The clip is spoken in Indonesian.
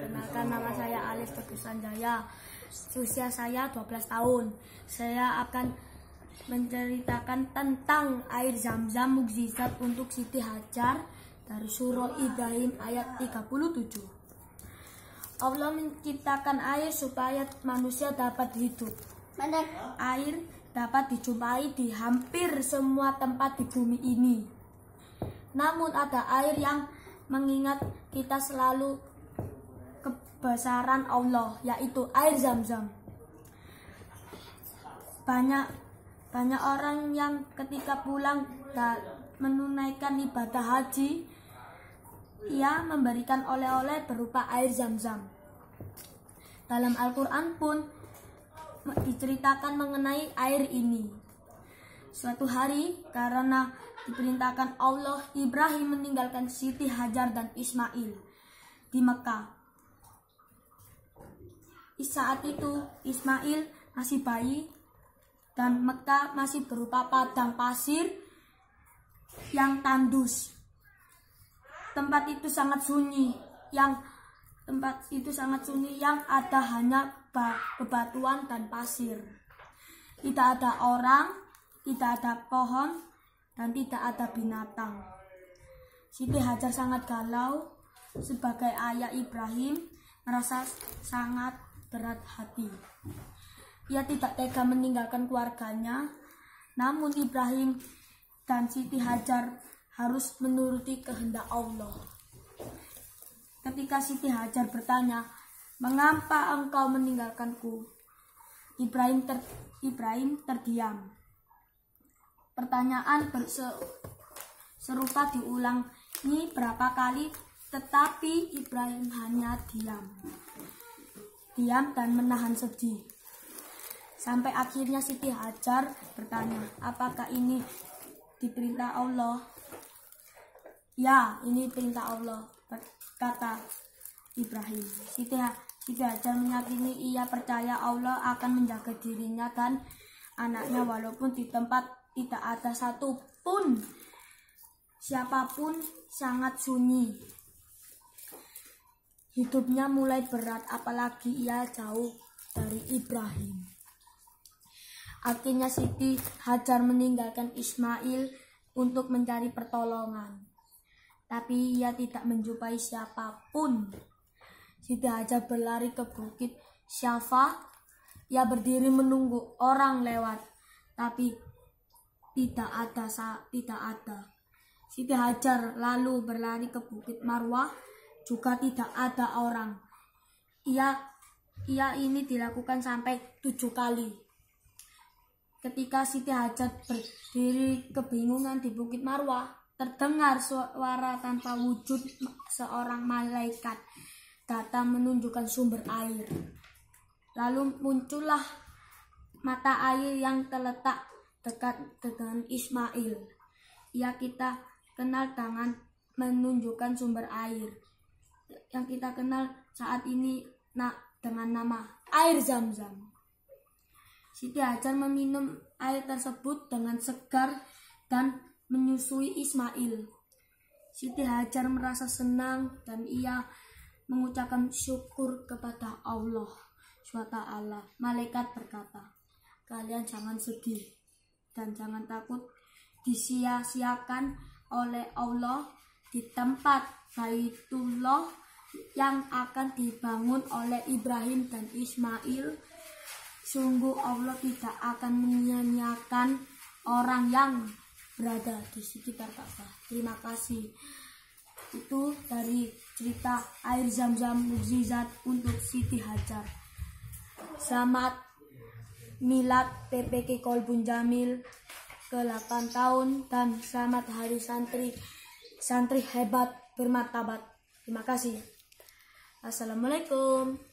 Perkenalkan, nama saya Alif Teguh Sanjaya. Usia saya 12 tahun. Saya akan menceritakan tentang air Zam-Zam mukjizat untuk Siti Hajar dari surah Ibrahim ayat 37. Allah menciptakan air supaya manusia dapat hidup. Air dapat dijumpai di hampir semua tempat di bumi ini. Namun ada air yang mengingat kita selalu kebesaran Allah, yaitu air Zam-Zam. Banyak orang yang ketika pulang dan menunaikan ibadah haji, ia memberikan oleh-oleh berupa air Zam-Zam. Dalam Al-Quran pun diceritakan mengenai air ini. Suatu hari, karena diperintahkan Allah, Ibrahim meninggalkan Siti Hajar dan Ismail di Mekah. Saat itu Ismail masih bayi dan Mekah masih berupa padang pasir yang tandus. Tempat itu sangat sunyi, yang ada hanya bebatuan dan pasir. Tidak ada orang, tidak ada pohon, dan tidak ada binatang. Siti Hajar sangat galau. Sebagai ayah, Ibrahim merasa sangat berat hati. Ia tidak tega meninggalkan keluarganya. Namun Ibrahim dan Siti Hajar harus menuruti kehendak Allah. Ketika Siti Hajar bertanya, "Mengapa engkau meninggalkanku?" Ibrahim terdiam. Pertanyaan serupa diulangi berapa kali, tetapi Ibrahim hanya diam dan menahan sedih. Sampai akhirnya Siti Hajar bertanya, "Apakah ini diperintah Allah?" "Ya, ini perintah Allah," kata Ibrahim. Siti Hajar meyakini ia percaya Allah akan menjaga dirinya dan anaknya walaupun di tempat tidak ada siapapun sangat sunyi. Hidupnya mulai berat, apalagi ia jauh dari Ibrahim. Akhirnya Siti Hajar meninggalkan Ismail untuk mencari pertolongan. Tapi ia tidak menjumpai siapapun. Siti Hajar berlari ke bukit Syafa. Ia berdiri menunggu orang lewat, tapi tidak ada. Siti Hajar lalu berlari ke bukit Marwah, juga tidak ada orang. Ia ini dilakukan sampai 7 kali. Ketika Siti Hajar berdiri kebingungan di bukit Marwah, terdengar suara tanpa wujud seorang malaikat datang menunjukkan sumber air. Lalu muncullah mata air yang terletak dekat dengan Ismail. Ia kita kenal dengan menunjukkan sumber air yang kita kenal saat ini dengan nama air Zam-Zam. Siti Hajar meminum air tersebut dengan segar dan menyusui Ismail. Siti Hajar merasa senang dan ia mengucapkan syukur kepada Allah SWT. Malaikat berkata, "Kalian jangan sedih dan jangan takut disia-siakan oleh Allah di tempat Baitullah yang akan dibangun oleh Ibrahim dan Ismail. Sungguh Allah tidak akan menyia-nyiakan orang yang berada di sekitar Ka'bah." Terima kasih. Itu dari cerita air Zam-Zam mukjizat untuk Siti Hajar. Selamat Milad PPK Kolbun Jamil ke-8 tahun dan selamat hari santri hebat bermartabat. Terima kasih. Assalamualaikum.